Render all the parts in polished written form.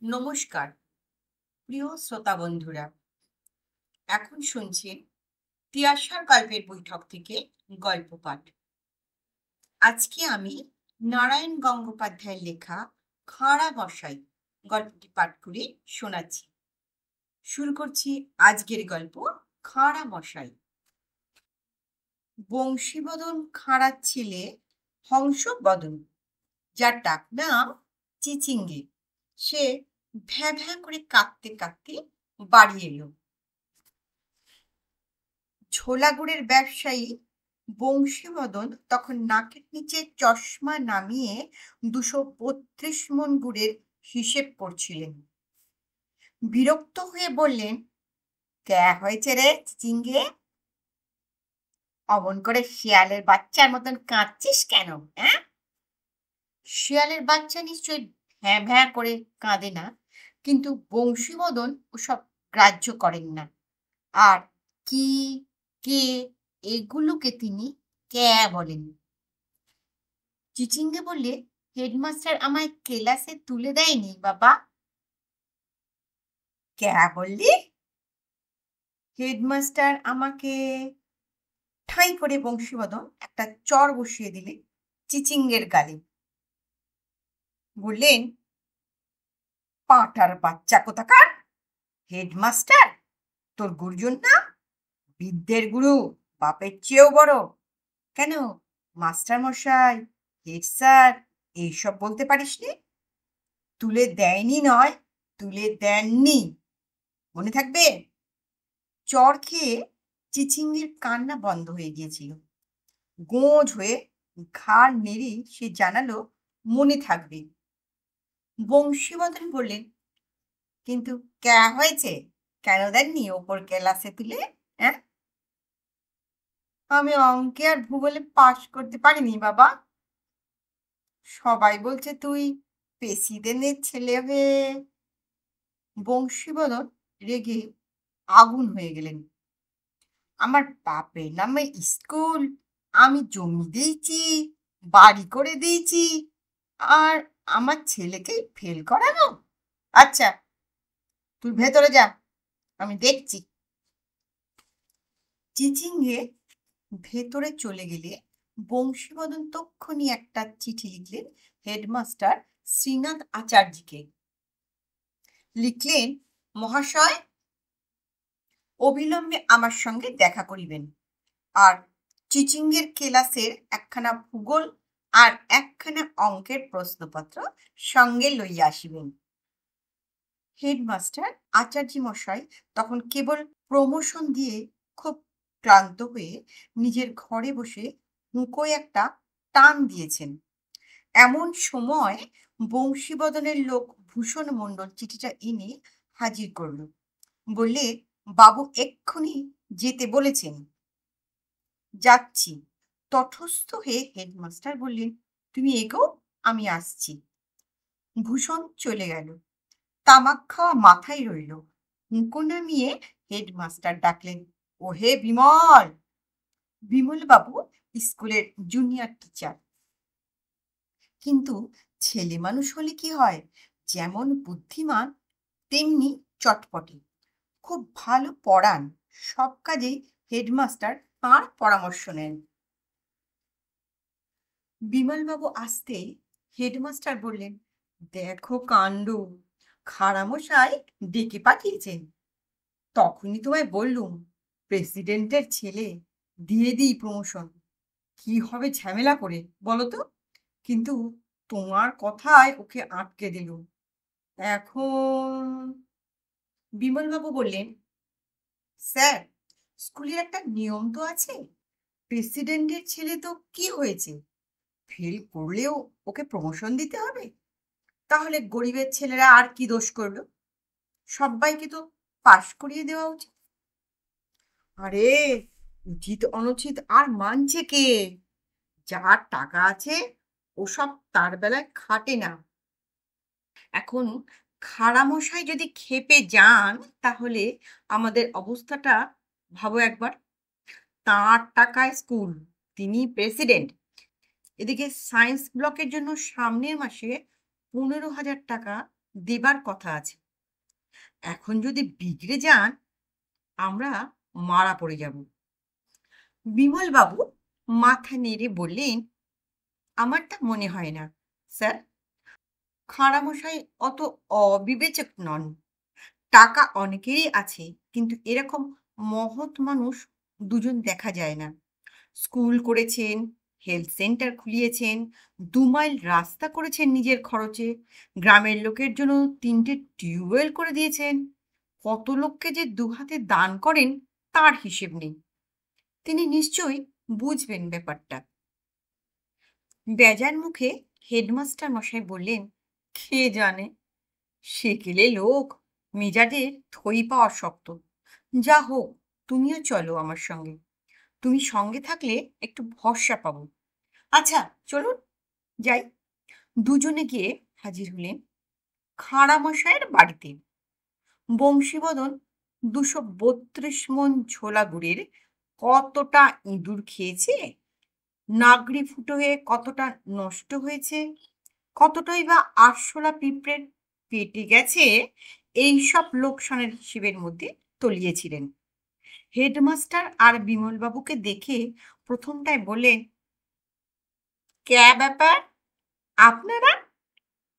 নমস্কার প্রিয় শ্রোতা বন্ধুরা। এখন শুনছেন তিয়াশার গল্পের বৈঠক থেকে গল্প পাঠ। আজকে আমি নারায়ণ গঙ্গোপাধ্যায়ের লেখা খাঁড়া মশাই গল্পটি পাঠ করে শোনাচ্ছি। শুরু করছি আজকের গল্প খাঁড়া মশাই। বংশীবদন খাঁড়ার ছেলে হংসবদন, যার ডাক নাম চিচিঙ্গে, সে ভ্যাঁ ভ্যাঁ করে কাঁদতে কাঁদতে বাড়ি এলো। ছোলা গুড়ের ব্যবসায়ী বংশীবদন তখন নাকের নিচে চশমা নামিয়ে 232 মণ গুড়ের হিসেব করছিলেন। বিরক্ত হয়ে বললেন, কে হয়েছে রে চিচিঙ্গে? অমন করে শিয়ালের বাচ্চার মতন কাঁদছিস কেন? হ্যাঁ, শিয়ালের বাচ্চা নিশ্চয়ই ভ্যাঁ ভ্যাঁ করে কাঁদে না, কিন্তু বংশীবদন ওসব গ্রাহ্য করেন না। আর কি, কে, এগুলোকে তিনি ক্যা বলেন। চিচিঙ্গে বললে, হেডমাস্টার আমায় ক্লাসে তুলে দেয়নি বাবা। ক্যা বললি? হেডমাস্টার আমাকে। ঠাঁই করে বংশীবদন একটা চর বসিয়ে দিলে চিচিঙ্গের গালে। বললেন, পাঁটার বাচ্চা কোথাকার! হেডমাস্টার তোর গুরুজন না? বিদ্যের গুরু, বাপের চেয়েও বড়। কেন, মাস্টার মশাই, হেড স্যার এইসব বলতে পারিস নি? তুলে দেয়নি নয়, তুলে দেননি, মনে থাকবে। চর খেয়ে চিচিঙ্গের কান্না বন্ধ হয়ে গিয়েছিল। গোঁজ হয়ে ঘাড় নেড়ে সে জানালো, মনে থাকবে। বংশীবদন বললেন, কিন্তু ক্যা হয়েছে, কেন দেননি ওপর ক্লাসে তুলে? হ্যাঁ, আমি অঙ্কে আর ভূগোলে পাশ করতে পারিনি বাবা। সবাই বলছে তুই প্রেসিডেন্টের ছেলে হয়ে। বংশীবদন রেগে আগুন হয়ে গেলেন। আমার বাপের নামে স্কুল, আমি জমি দিয়েছি, বাড়ি করে দিয়েছি, আর আমার ছেলেকে ফেল করানো? আচ্ছা, তুই ভেতরে যা, আমি দেখছি। চিচিঙ্গে ভেতরে চলে গেলে বংশীবদন তক্ষুনি একটা চিঠি লিখলেন হেডমাস্টার শ্রীনাথ আচার্যকে। লিখলেন, মহাশয়, অবিলম্বে আমার সঙ্গে দেখা করিবেন, আর চিচিঙ্গের ক্লাসের একখানা ভূগোল আর একখানা অঙ্কের প্রশ্নপত্র সঙ্গে লইয়া আসিবেন। হেডমাস্টার আচার্য মশাই তখন কেবল প্রমোশন দিয়ে খুব ক্লান্ত হয়ে নিজের ঘরে বসে হুঁকোয় একটা টান দিয়েছেন। এমন সময় বংশীবদনের লোক ভূষণ মণ্ডল চিঠিটা এনে হাজির করল। বললে, বাবু এক্ষুনি যেতে বলেছেন। যাচ্ছি। তটস্থ হয়ে হেডমাস্টার বললেন, তুমি এগো, আমি আসছি। ভূষণ চলে গেল। তামাক খাওয়া মাথায় রইল। হুঁকো নামিয়ে হেডমাস্টার ডাকলেন, ও হে বিমল। বিমল বাবু স্কুলের জুনিয়র টিচার। কিন্তু ছেলে মানুষ হলে কি হয়, যেমন বুদ্ধিমান তেমনি চটপটে। খুব ভালো পড়ান, সব কাজেই হেডমাস্টার তাঁর পরামর্শ নেন। বিমলবাবু আসতেই হেডমাস্টার বললেন, দেখো কাণ্ড, খাড়ামশাই ডেকে পাঠিয়েছেন। তখনই তোমায় বললুম, প্রেসিডেন্টের ছেলে, দিয়ে দিই প্রমোশন। কি হবে ঝামেলা করে বলো তো? কিন্তু তোমার কথায় ওকে আটকে দিলুম। এখন। বিমলবাবু বললেন, স্যার, স্কুলের একটা নিয়ম তো আছে। প্রেসিডেন্টের ছেলে তো কি হয়েছে, ফেল করলেও ওকে প্রমোশন দিতে হবে। তাহলে গরিবের ছেলেরা আর কি দোষ করলো? সবাইকে তো পাশ করিয়ে দেওয়া উচিত। আরে, উচিত অনুচিত আর মানছে কে? যার টাকা আছে ওসব তার বেলায় খাটে না। এখন খাড়ামশাই যদি খেপে যান, তাহলে আমাদের অবস্থাটা ভাবো একবার। তাঁর টাকায় স্কুল, তিনি প্রেসিডেন্ট। এদিকে সায়েন্স ব্লকের জন্য সামনের মাসে 15,000 টাকা দেবার কথা আছে। এখন যদি বিগড়ে যান, আমরা মারা পড়ে যাব। বিমলবাবু মাথা নেড়ে বললেন, আমার তা মনে হয় না, স্যার। খাঁড়ামশাই অত অবিবেচক নন। টাকা অনেকেরই আছে, কিন্তু এরকম মহৎ মানুষ দুজন দেখা যায় না। স্কুল করেছেন, হেলথ সেন্টার খুলিয়েছেন, 2 মাইল রাস্তা করেছেন নিজের খরচে, গ্রামের লোকের জন্য 3টে টিউবওয়েল করে দিয়েছেন। কত লোককে যে দুহাতে দান করেন তার হিসেব নেই। তিনি নিশ্চয়ই বুঝবেন ব্যাপারটা। বেজার মুখে হেডমাস্টার মশাই বললেন, কে জানে, সেকেলে লোক, মেজাজে থই পাওয়া শক্ত। যা হোক, তুমিও চলো আমার সঙ্গে। তুমি সঙ্গে থাকলে একটু ভরসা পাবো। আচ্ছা, চলুন যাই। দুজনে গিয়ে হাজির হলেন খাঁড়ামশাইয়ের বাড়িতে। বংশীবদন 232 মণ ছোলা গুড়ের কতটা ইঁদুর খেয়েছে, নাগড়ি ফুটো হয়ে কতটা নষ্ট হয়েছে, কতটাই বা আরশোলা পিঁপড়ের পেটে গেছে, এইসব লোকসানের হিসেবের মধ্যে তলিয়েছিলেন। হেডমাস্টার আর বিমলবাবুকে দেখে প্রথমটায় বললেন, ক্যা ব্যাপার আপনারা?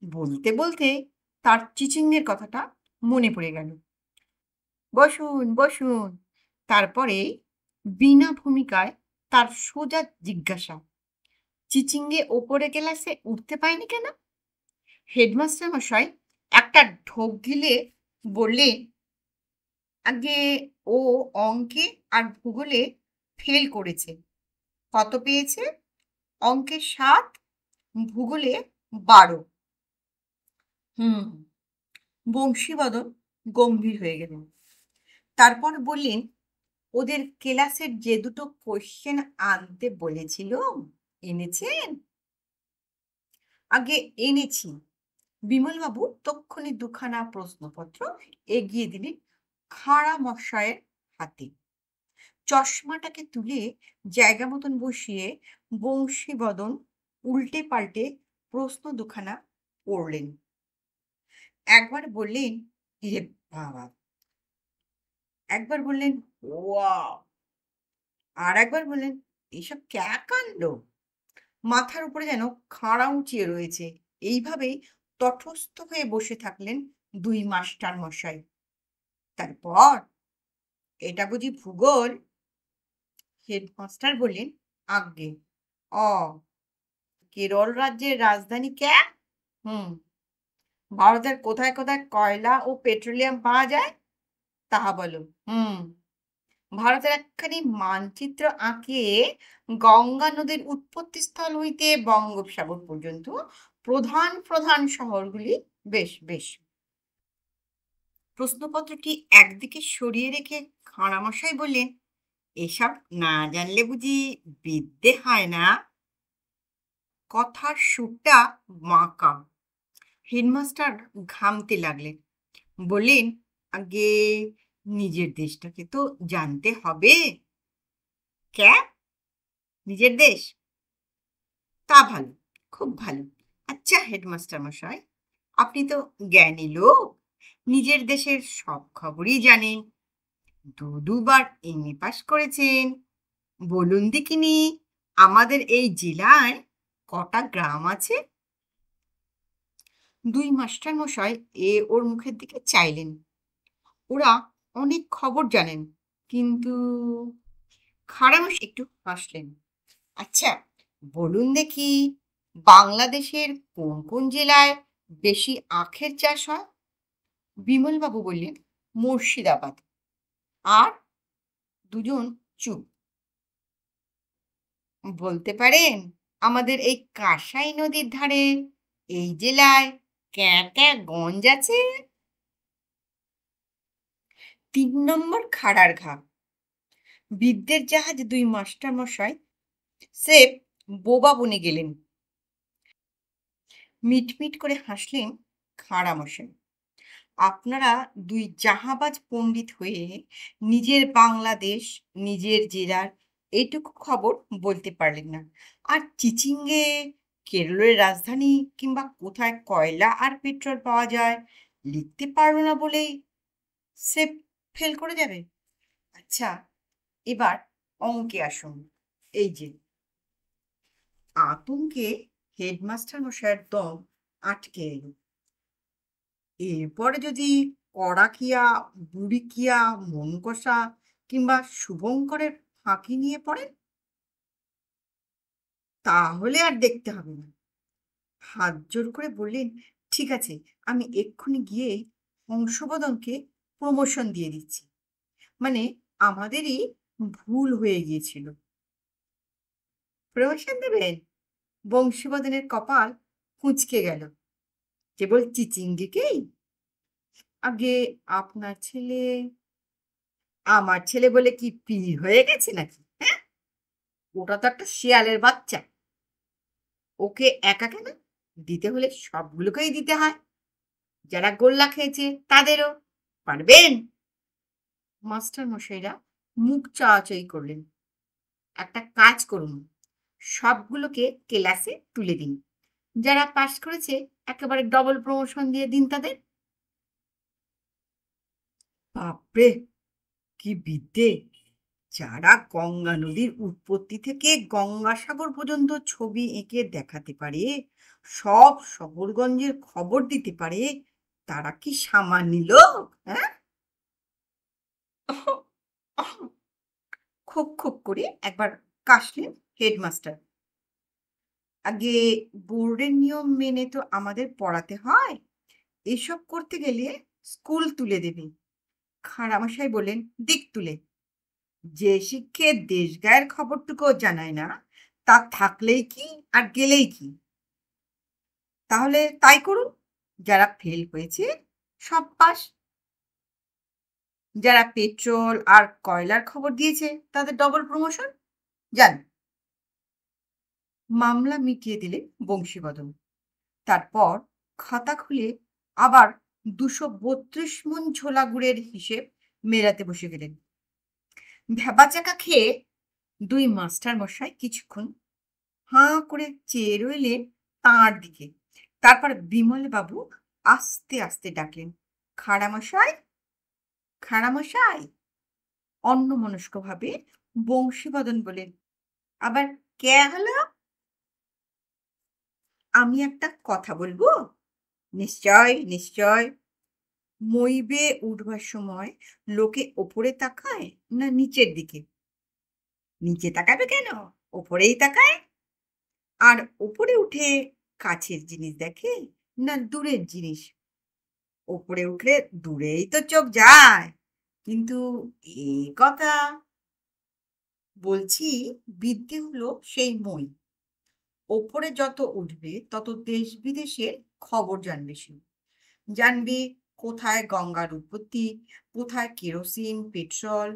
বলতে বলতে তার চিচিংয়ের কথাটা মনে পড়ে গেল। বসুন বসুন। তারপরে বিনা ভূমিকায় তার সোজা জিজ্ঞাসা, চিচিঙ্গে ওপরে ক্লাসে উঠতে পায়নি কেন? হেডমাস্টার মশাই একটা ঢোক গিলে বললেন, আগে ও অঙ্কে আর ভূগোলে ফেল করেছে। কত পেয়েছে? অঙ্কে 7, ভূগোলে 12। হুম। বংশীবদন গম্ভীর হয়ে গেলেন। তারপর বললেন, ওদের ক্লাসের যে দুটো কোশ্চেন আনতে বলেছিল, এনেছেন? আগে এনেছি। বিমলবাবু তক্ষুনি দুখানা প্রশ্নপত্র এগিয়ে দিলেন খাঁড়ামশায়ের হাতে। চশমাটাকে তুলে জায়গা মতন বসিয়ে বংশীবদন উল্টে পাল্টে প্রশ্ন দুখানা পড়লেন। একবার বললেন, এ বাবা! একবার বললেন, ওয়াও! আর একবার বললেন, এসব ক্যা কাণ্ড! মাথার উপরে যেন খাঁড়া উঁচিয়ে রয়েছে। এইভাবেই তটস্থ হয়ে বসে থাকলেন 2 মাস্টার মশাই। তারপর, এটা বুঝি ভূগোল? হেডমাস্টার বললেন, আজ্ঞে। অ কেরল রাজ্যের রাজধানী ক্যা? হুম। ভারতের কোথায় কোথায় কয়লা ও পেট্রোলিয়াম পাওয়া যায় তাহা বলো। হুম। ভারতের একখানি মানচিত্র আঁকিয়ে গঙ্গা নদীর উৎপত্তি স্থল হইতে বঙ্গোপসাগর পর্যন্ত প্রধান প্রধান শহরগুলি। বেশ বেশ। প্রশ্নপত্রটি একদিকে সরিয়ে রেখে খাঁড়ামশাই বললেন, এসব না জানলে বুঝি বিদ্যে হয় না? কথার সুরটা বাঁকা। হেডমাস্টার ঘামতে লাগলেন। বললেন, আগে নিজের দেশটাকে তো জানতে হবে। ক্যা? নিজের দেশ? তা ভালো, খুব ভালো। আচ্ছা হেডমাস্টার মশাই, আপনি তো জ্ঞানী লোক, নিজের দেশের সব খবরই জানেন, 2 বার এমএ পাস করেছেন। বলুন দেখিনি, আমাদের এই জেলায় কটা গ্রাম আছে? 2 মাস্টার মশাই ওর মুখের দিকে চাইলেন। ওরা অনেক খবর জানেন, কিন্তু খাড়ামশাই একটু হাসলেন। আচ্ছা, বলুন দেখি, বাংলাদেশের কোন কোন জেলায় বেশি আখের চাষ হয়? বিমলবাবু বললেন, মুর্শিদাবাদ। আর দুজন চুপ। বলতে পারেন, আমাদের এই কাঁসাই নদীর ধারে এই জেলায় ক্যা ক্যা গঞ্জ আছে? 3 নম্বর খাড়ার ঘা। বিদ্যের জাহাজ 2 মাস্টার মশাই সে বোবা বনে গেলেন। মিটমিট করে হাসলেন খাঁড়ামশাই। আপনারা 2 জাহাবাজ পণ্ডিত হয়ে নিজের বাংলাদেশ, নিজের জেলার এইটুকু খবর বলতে পারলেন না, আর চিচিঙ্গে কেরলের রাজধানী কিংবা কোথায় কয়লা আর পেট্রোল পাওয়া যায় লিখতে পারলো না বলেই সে ফেল করে যাবে? আচ্ছা, এবার অঙ্কে আসুন। এই যে, আতঙ্কে হেডমাস্টার মশাইয়ের দম আটকে এলো। এরপরে যদি কড়াকিয়া, বুড়িকিয়া, মনকষা কিংবা শুভঙ্করের ফাঁকি নিয়ে পড়েন, তাহলে আর দেখতে হবে না। হাত জোর করে বললেন, ঠিক আছে, আমি এক্ষুনি গিয়ে হংসবদনকে প্রমোশন দিয়ে দিচ্ছি। মানে আমাদেরই ভুল হয়ে গিয়েছিল। প্রমোশন দেবেন? বংশীবদনের কপাল কুঁচকে গেল। কেবল চিচিঙ্গিকেই? আগে আপনার ছেলে, আমার ছেলে বলে কি পীর হয়ে গেছে নাকি? হ্যাঁ, ওটা তো একটা শেয়ালের বাচ্চা। ওকে একা কেন? দিতে হলে সবগুলোকেই দিতে হয়। যারা গোল্লা খেয়েছে তাদেরও। পারবেন? মাস্টার মশাইরা মুখ চাওয়াচাই করলেন। একটা কাজ করুন, সবগুলোকে ক্লাসে তুলে দিন। যারা পাশ করেছে একেবারে ডবল প্রমোশন দিয়ে দিন তাদের। বাপরে, কি বিদ্যে! যারা গঙ্গা নদীর উৎপত্তি থেকে গঙ্গাসাগর পর্যন্ত ছবি এঁকে দেখাতে পারে, সব শহরগঞ্জের খবর দিতে পারে, তারা কি সামান্য লোক? হ্যাঁ, খুব খুব করে একবার কাশলেন হেডমাস্টার। আগে বোর্ডের নিয়ম মেনে তো আমাদের পড়াতে হয়। এসব করতে গেলে স্কুল তুলে দেবে। খাঁড়ামশাই বললেন, দিক তুলে। যে শিক্ষে দেশ গায়ের খবরটুকুও জানায় না, তা থাকলেই কি আর গেলেই কি? তাহলে তাই করুন। যারা ফেল হয়েছে সব পাস। যারা পেট্রোল আর কয়লার খবর দিয়েছে তাদের ডবল প্রমোশন। যান। মামলা মিটিয়ে দিলেন বংশীবদন। তারপর খাতা খুলে আবার 232 মণ ছোলা গুড়ের হিসেব মেলাতে বসে গেলেন। ভ্যাবাচাকা খেয়ে দুই মাস্টার মশাই কিছুক্ষণ হাঁ করে চেয়ে রইলেন তাঁর দিকে। তারপর বিমল বাবু আস্তে আস্তে ডাকলেন, খাঁড়ামশাই, খাঁড়ামশাই। অন্যমনস্কভাবে বংশীবদন বলেন, আবার কে হলো? আমি একটা কথা বলবো? নিশ্চয় নিশ্চয়। মই বেয়ে উঠবার সময় লোকে ওপরে তাকায় না নিচের দিকে? নিচে তাকাবে কেন? ওপরেই তাকায়। আর ওপরে উঠে কাছের জিনিস দেখে না দূরের জিনিস? ওপরে উঠলে দূরেই তো চোখ যায়। কিন্তু এই কথা বলছি, বিদ্যে হলো সেই মই। ওপরে যত উঠবে তত দেশ বিদেশের খবর জানবে সে। জানবে কোথায় গঙ্গার উৎপত্তি, কোথায় কেরোসিন, পেট্রোল,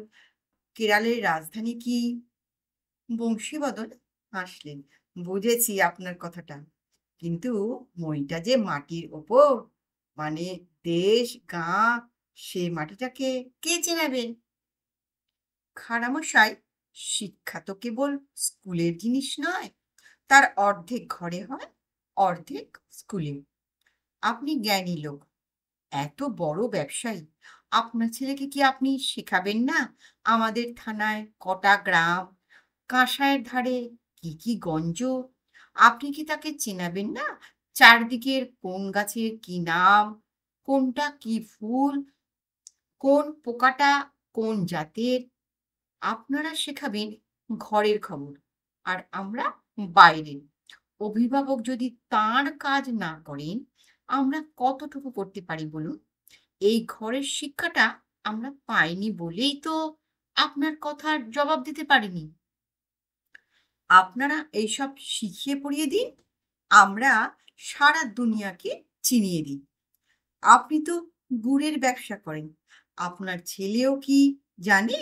কেরালের রাজধানী কি। বংশীবদন হাসলেন, বুঝেছি আপনার কথাটা। কিন্তু মইটা যে মাটির ওপর, মানে দেশ গাঁ, সে মাটিটাকে কে চেনাবে? খাঁড়ামশাই, শিক্ষা তো কেবল স্কুলের জিনিস নয়। তার অর্ধেক ঘরে হয়, অর্ধেক স্কুলে। আপনি জ্ঞানী লোক, এত বড় ব্যবসায়ী, আপনার ছেলেকে কি আপনি শেখাবেন না আমাদের থানায় কটা গ্রাম, কাঁসাইয়ের ধারে কি কি গঞ্জ? আপনি কি তাকে চেনাবেন না চারদিকের কোন গাছের কি নাম, কোনটা কি ফুল, কোন পোকাটা কোন জাতের? আপনারা শেখাবেন ঘরের খবর, আর আমরা বাইরের। অভিভাবক যদি তার কাজ না করেন, আমরা কতটুকু করতে পারি বলুন? এই ঘরের শিক্ষাটা আমরা পাইনি বলেই তো আপনার কথার জবাব দিতে পারিনি। আপনারা এইসব শিখিয়ে পড়িয়ে দিন, আমরা সারা দুনিয়াকে চিনিয়ে দিই। আপনি তো গুড়ের ব্যবসা করেন, আপনার ছেলেও কি জানে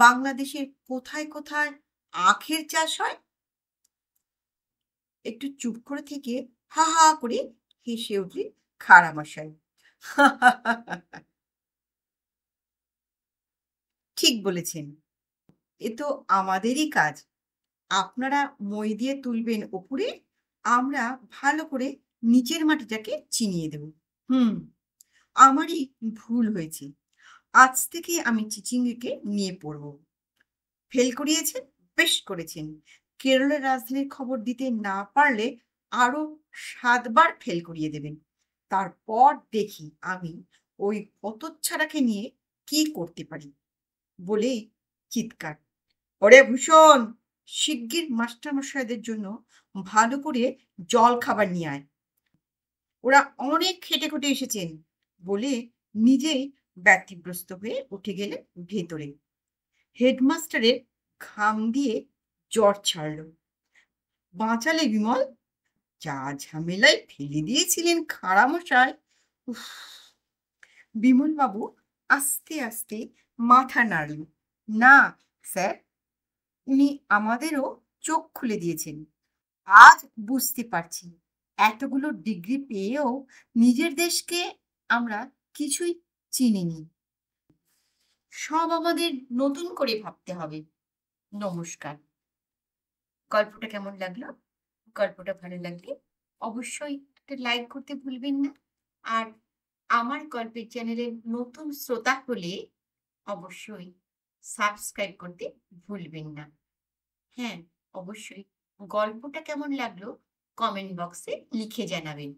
বাংলাদেশের কোথায় কোথায় আখের চাষ হয়? একটু চুপ করে থেকে হা হা করে হেসে উঠলেন খাঁড়ামশাই। ঠিক বলেছেন, এ তো আমাদেরই কাজ। আপনারা মই দিয়ে তুলবেন ওপরে, আমরা ভালো করে নিচের মাটিটাকে চিনিয়ে দেব। আমারই ভুল হয়েছে। আজ থেকে আমি চিচিঙ্গিকে নিয়ে পড়ব। ফেল করিয়েছেন, বেশ করেছেন। কেরলের রাজধানীর খবর দিতে না পারলে আরো ৭ বার ফেল করিয়ে দেবেন। তারপর দেখি আমি ওই হতচ্ছাড়াকে নিয়ে কি করতে পারি। বলেই চিৎকার। ওরে ভূষণ, শিগগির মাস্টারমশাইদের জন্য ভালো করে জল খাবার নিয়ে আয়। ওরা অনেক খেটে খুঁটে এসেছেন বলে নিজেই ব্যতিব্যস্ত হয়ে উঠে গেলেন ভেতরে। হেডমাস্টারের ঘাম দিয়ে জ্বর ছাড়ল। বাঁচালে বিমল, যা ঝামেলায় ফেলে দিয়েছিলেন খাঁড়ামশাই। উফ! বিমলবাবু আস্তে আস্তে মাথা নাড়লেন। না স্যার, উনি আমাদেরও চোখ খুলে দিয়েছেন। আজ বুঝতে পারছি এতগুলো ডিগ্রি পেয়েও নিজের দেশকে আমরা কিছুই চিনিনি। সব আমাদের নতুন করে ভাবতে হবে। নমস্কার। গল্পটা কেমন লাগলো? গল্পটা ভালো লাগলে অবশ্যই একটা লাইক করতে ভুলবেন না। আর আমার গল্পের চ্যানেলের নতুন শ্রোতা হলে অবশ্যই সাবস্ক্রাইব করতে ভুলবেন না। হ্যাঁ, অবশ্যই গল্পটা কেমন লাগলো কমেন্ট বক্সে লিখে জানাবেন।